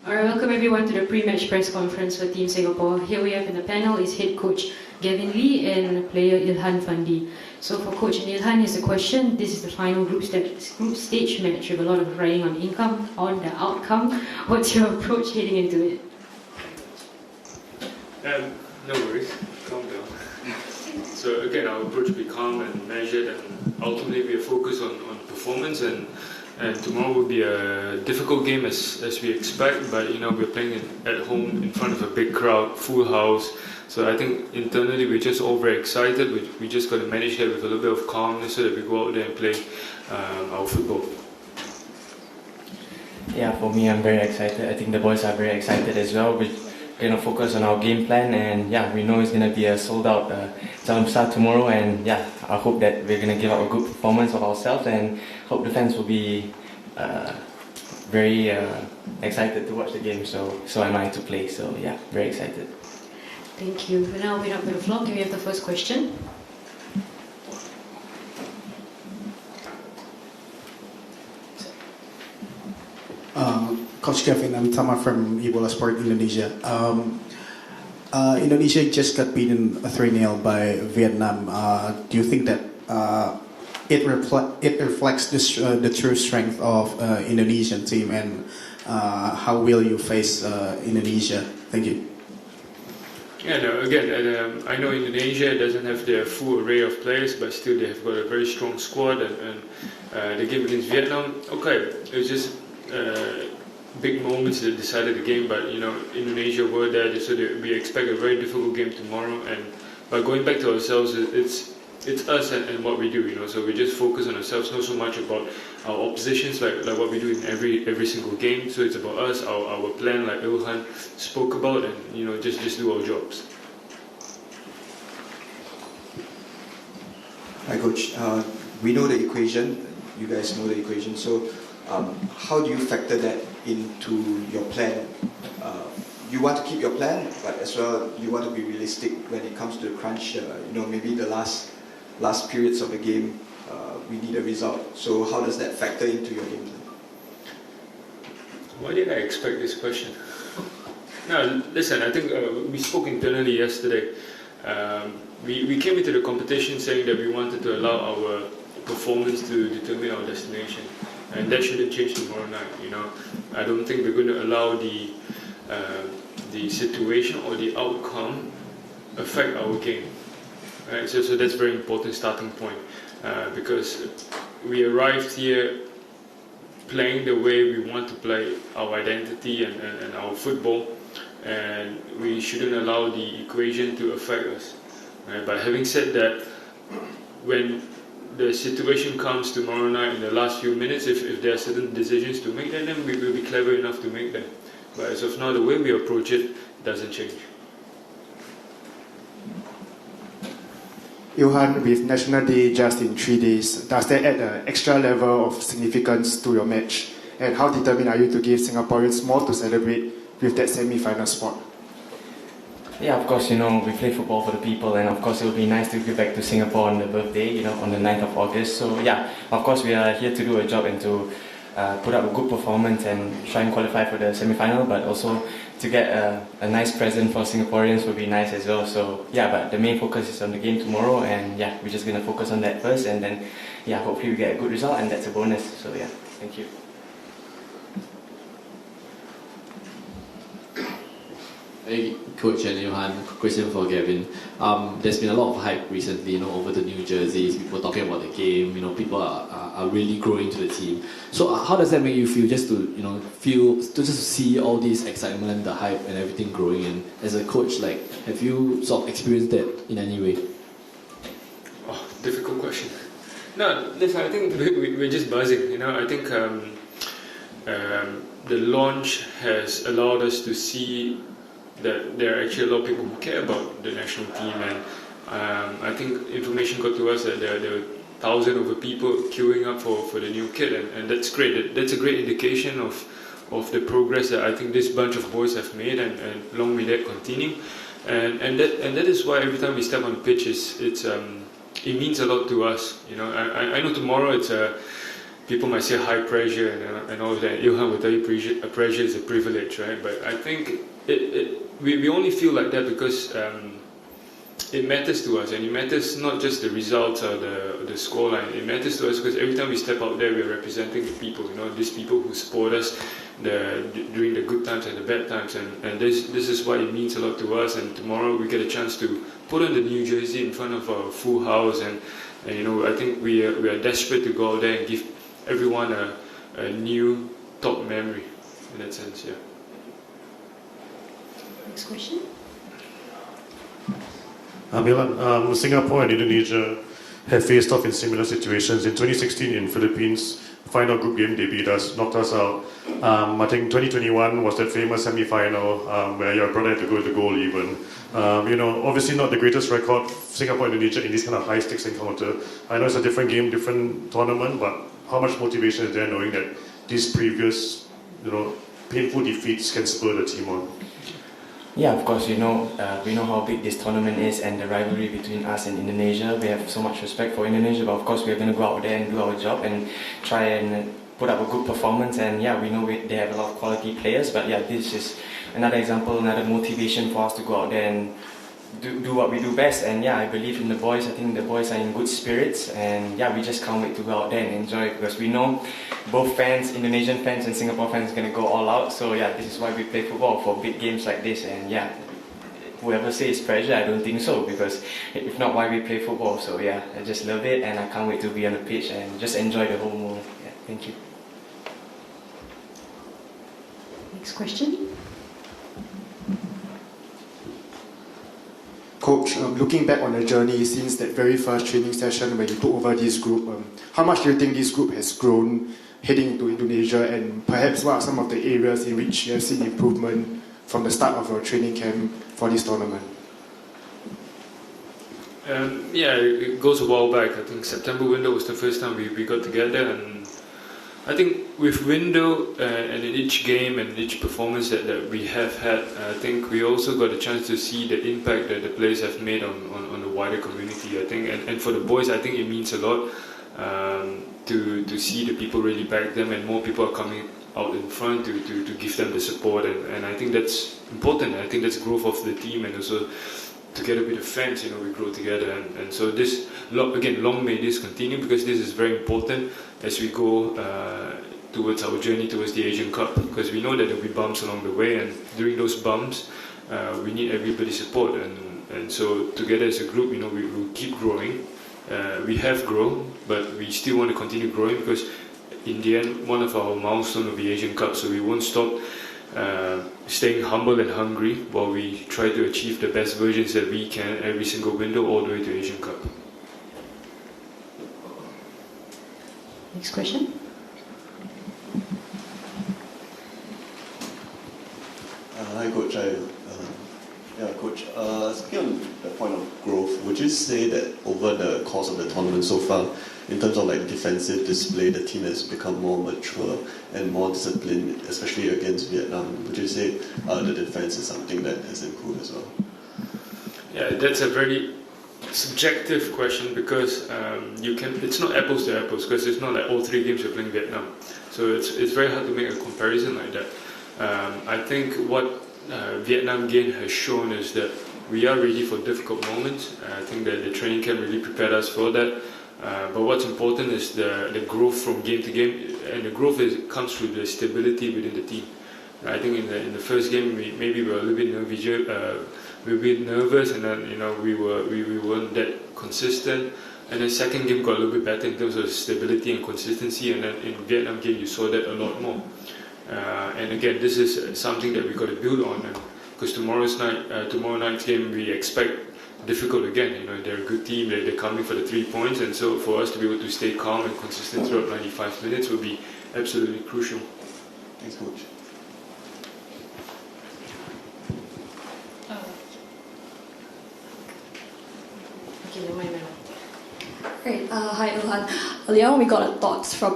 Alright, welcome everyone to the pre-match press conference for Team Singapore. Here we have in the panel is head coach Gavin Lee and player Ilhan Fandi. So for Coach Ilhan, here's the question. This is the final group stage match with a lot of riding on the outcome. What's your approach heading into it? No worries, calm down. So again, our approach will be calm and measured, and ultimately we are focused on performance, and tomorrow will be a difficult game as we expect, but we're playing at home in front of a big crowd, full house. So I think internally we're just all very excited. We just got to manage that with a little bit of calmness so that we go out there and play our football. Yeah, for me, I'm very excited. I think the boys are very excited as well. We're going to focus on our game plan, and we know it's going to be a sold-out start tomorrow, and I hope that we're going to give out a good performance of ourselves, and hope the fans will be very excited to watch the game. So am I to play. So very excited. Thank you. For now, we're up to the floor. Can we have the first question? Coach Gavin, I'm Tama from Ebola Sport Indonesia. Indonesia just got beaten 3-0 by Vietnam. Do you think that it reflects the true strength of Indonesian team, and how will you face Indonesia? Thank you. I know Indonesia doesn't have their full array of players, but still they have got a very strong squad, and the game against Vietnam, it was just big moments that decided the game, but Indonesia were there, so we expect a very difficult game tomorrow. And by going back to ourselves, it's us and what we do, so we just focus on ourselves, not so much about our oppositions like what we do in every single game. So it's about us, our plan, like Ilhan spoke about, and just do our jobs. Hi Coach, we know the equation, you guys know the equation, so how do you factor that into your plan? You want to keep your plan, but as well you want to be realistic when it comes to the crunch. Maybe the last periods of the game, we need a result. So how does that factor into your game plan? Why did I expect this question? No, listen, I think we spoke internally yesterday. We came into the competition saying that we wanted to allow our performance to determine our destination, and that shouldn't change tomorrow night. I don't think we're going to allow the situation or the outcome affect our game. Right? So that's a very important starting point, because we arrived here playing the way we want to play our identity and our football, and we shouldn't allow the equation to affect us. Right? But having said that, when the situation comes tomorrow night in the last few minutes, if there are certain decisions to make, then we will be clever enough to make them. But as of now, the way we approach it doesn't change. Ilhan, with National Day just in 3 days, does that add an extra level of significance to your match? And how determined are you to give Singaporeans more to celebrate with that semi-final spot? Yeah, of course, we play football for the people, and of course it would be nice to give back to Singapore on the birthday, on the 9th of August. So of course we are here to do a job and to put up a good performance and try and qualify for the semi-final, but also to get a nice present for Singaporeans would be nice as well. So but the main focus is on the game tomorrow, and we're just going to focus on that first, and then hopefully we get a good result, and that's a bonus. So thank you. Hey, Coach and Ilhan, question for Gavin. There's been a lot of hype recently, over the new jerseys, people talking about the game, people are really growing to the team. So how does that make you feel, just to see all this excitement, the hype and everything growing? And as a coach, have you sort of experienced that in any way? Oh, difficult question. No, listen, I think we're just buzzing, I think the launch has allowed us to see that there are actually a lot of people who care about the national team, and I think information got to us that there are 1,000 over people queuing up for the new kit, and that's great. That's a great indication of the progress that I think this bunch of boys have made, and long may that continue. And that is why every time we step on the pitch, it means a lot to us. I know tomorrow it's people might say high pressure and all of that. Ilhan will tell you pressure is a privilege, right? But I think we only feel like that because it matters to us, and it matters not just the results or the scoreline. It matters to us because every time we step out there, we're representing the people. These people who support us during the good times and the bad times, and this is why it means a lot to us. And tomorrow we get a chance to put on the new jersey in front of our full house, and I think we are desperate to go out there and give everyone a new top memory in that sense. Yeah. Next question. Ilhan, Singapore and Indonesia have faced off in similar situations. In 2016 in Philippines, final group game they beat us, knocked us out. I think 2021 was that famous semi-final where your brother had to go to goal even. Obviously not the greatest record, Singapore and Indonesia in this kind of high stakes encounter. I know it's a different game, different tournament, but how much motivation is there knowing that these previous, painful defeats can spur the team on? Yeah, of course, we know how big this tournament is and the rivalry between us and Indonesia. We have so much respect for Indonesia, but of course we're going to go out there and do our job and try and put up a good performance. And yeah, we know they have a lot of quality players, but yeah, this is another example, another motivation for us to go out there and do what we do best. And yeah, I believe in the boys. I think the boys are in good spirits, and yeah, we just can't wait to go out there and enjoy it because we know both fans, Indonesian fans and Singapore fans, are going to go all out. So yeah, this is why we play football, for big games like this. And yeah, whoever says pressure, I don't think so, because if not, why we play football? So yeah, I just love it, and I can't wait to be on the pitch and just enjoy the whole move. Yeah, thank you. Next question. Coach, looking back on the journey since that very first training session when you took over this group, how much do you think this group has grown heading into Indonesia, and perhaps what are some of the areas in which you have seen improvement from the start of your training camp for this tournament? Yeah, it goes a while back. I think September window was the first time we got together, and I think with window and in each game and each performance that we have had, I think we also got a chance to see the impact that the players have made on the wider community. I think, and for the boys, I think it means a lot to see the people really back them, and more people are coming out in front to give them the support, and I think that's important. I think that's growth of the team, and also together with the fans, we grow together, and so this, again, long may this continue, because this is very important as we go towards our journey towards the Asian Cup, because we know that there will be bumps along the way, and during those bumps we need everybody's support, and so together as a group, we will keep growing. We have grown, but we still want to continue growing, because in the end, one of our milestones will be Asian Cup, so we won't stop staying humble and hungry while we try to achieve the best versions that we can every single window all the way to Asian Cup. Next question. Hi, Coach. Coach. Speaking on the point of growth, would you say that over the course of the tournament so far, in terms of defensive display, the team has become more mature and more disciplined, especially against Vietnam? Would you say the defense is something that has improved as well? Yeah, that's a very subjective question, because it's not apples to apples, because it's not like all three games you're playing Vietnam, so it's very hard to make a comparison like that. I think what Vietnam game has shown is that we are ready for difficult moments. I think that the training camp really prepared us for that. But what's important is the growth from game to game, and the growth comes through the stability within the team. I think in the first game we were a little bit nervous, and then we weren't that consistent. And then second game got a little bit better in terms of stability and consistency, and then in Vietnam game you saw that a lot more. And again, this is something that we got to build on, because tomorrow night's game we expect difficult again. They're a good team, they're coming for the 3 points, and so for us to be able to stay calm and consistent throughout 95 minutes will be absolutely crucial. Thanks, Coach. Okay, never mind. Great. Hi, Ilhan. Earlier on, we got thoughts from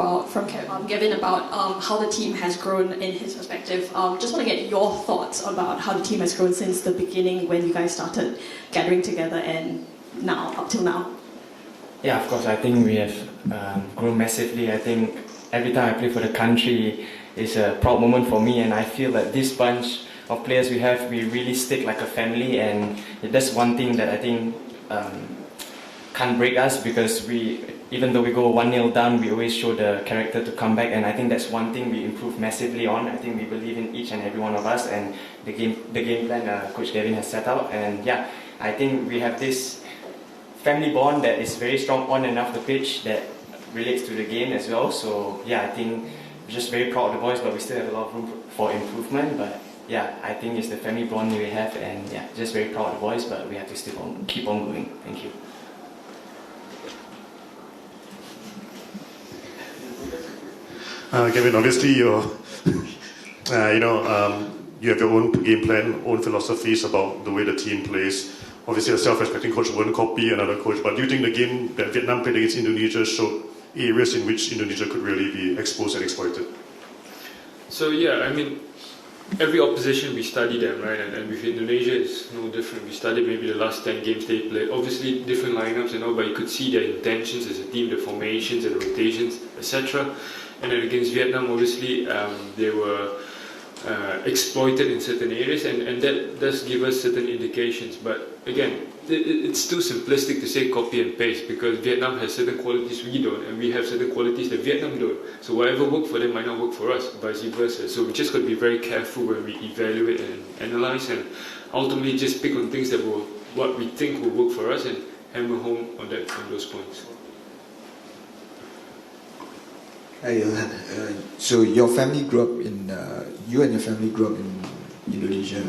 Gavin about how the team has grown in his perspective. Just want to get your thoughts about how the team has grown since the beginning when you guys started gathering together and now, up till now. Yeah, of course, I think we have grown massively. I think every time I play for the country, it's a proud moment for me, and I feel that this bunch of players we have, we really stick like a family, and that's one thing that I think can't break us, because even though we go 1-0 down, we always show the character to come back, and I think that's one thing we improve massively on. I think we believe in each and every one of us, and the game plan Coach Gavin has set out, and yeah, I think we have this family bond that is very strong on and off the pitch that relates to the game as well. So yeah, I think we're just very proud of the boys, but we still have a lot of room for improvement. But yeah, I think it's the family bond we have, and yeah, just very proud of the boys, but we have to still keep on going. Thank you. Gavin, obviously you have your own game plan, own philosophies about the way the team plays. Obviously, a self-respecting coach wouldn't copy another coach, but do you think the game that Vietnam played against Indonesia showed areas in which Indonesia could really be exposed and exploited? So yeah, I mean, every opposition we study them, right? And with Indonesia, it's no different. We studied maybe the last 10 games they played. Obviously, different lineups and all, but you could see their intentions as a team, the formations and the rotations, etc. And then against Vietnam, obviously, they were exploited in certain areas, and that does give us certain indications. But again, it's too simplistic to say copy and paste, because Vietnam has certain qualities we don't, and we have certain qualities that Vietnam don't. So whatever worked for them might not work for us, vice versa. So we just got to be very careful when we evaluate and analyze, and ultimately just pick on things that will, what we think will work for us, and hammer home on those points. Hi, Ilhan. So your family grew up in, you and your family grew up in Indonesia.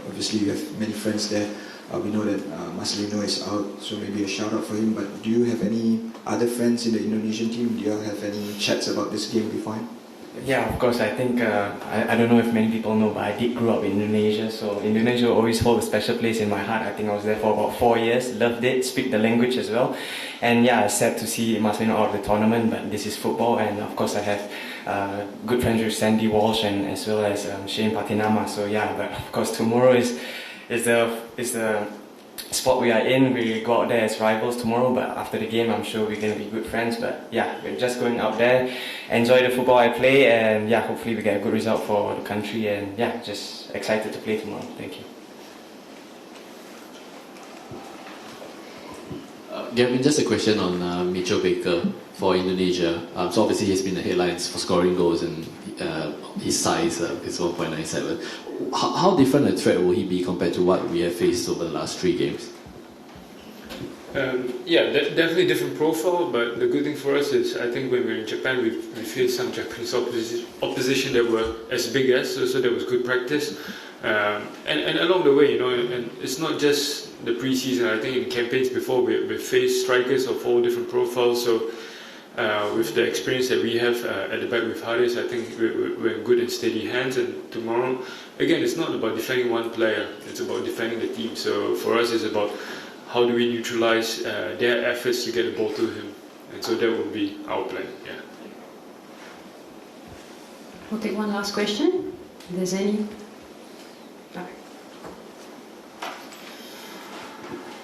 Obviously, you have many friends there. We know that Marcelino is out, so maybe a shout out for him. But do you have any other friends in the Indonesian team? Do you have any chats about this game beforehand? Yeah, of course. I think I don't know if many people know, but I did grow up in Indonesia. So Indonesia always holds a special place in my heart. I think I was there for about 4 years. Loved it. Speak the language as well. And yeah, sad to see Marcelino out of the tournament. But this is football, and of course I have good friends with Sandy Walsh and as well as Shane Patinama. So yeah, but of course tomorrow is the spot we are in. We go out there as rivals tomorrow, but after the game I'm sure we're going to be good friends. But yeah, we're just going out there, enjoy the football I play, and yeah, hopefully we get a good result for the country, and yeah, just excited to play tomorrow. Thank you. Gavin, just a question on Mitchell Baker for Indonesia. So obviously he's been in the headlines for scoring goals, and his size is 1.97. How different a threat will he be compared to what we have faced over the last 3 games? Yeah, definitely different profile, but the good thing for us is, I think when we were in Japan, we faced some Japanese opposition that were as big as, so there was good practice. And along the way, and it's not just the pre-season. I think in campaigns before, we faced strikers of all different profiles, so with the experience that we have at the back with Haris, I think we're in good and steady hands. And tomorrow, again, it's not about defending one player, it's about defending the team. So for us, it's about how do we neutralize their efforts to get the ball to him, and so that will be our plan. Yeah. We'll take one last question, if there's any.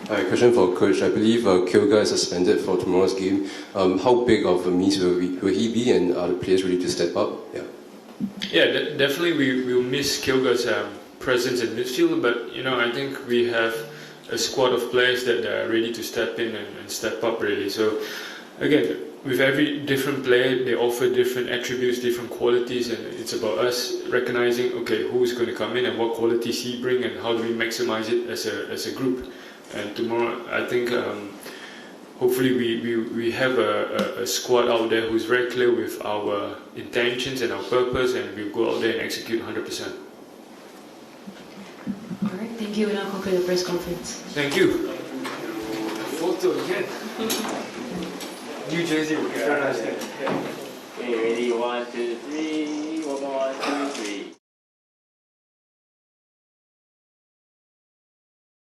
Hi, question for Coach. I believe Kyoga is suspended for tomorrow's game. How big of a miss will he be, and are the players ready to step up? Yeah, definitely we will miss Kyoga's presence in midfield, but I think we have a squad of players that are ready to step in and step up really. So again, with every different player, they offer different attributes, different qualities, and it's about us recognizing, okay, who's going to come in and what qualities he bring, and how do we maximize it as a group. And tomorrow, I think hopefully we have a squad out there who's very clear with our intentions and our purpose, and we'll go out there and execute 100%. All right, thank you. We'll now conclude the press conference. Thank you. Photo again. New Jersey. Okay, ready? 1, 2, 3. 1, 2, 3.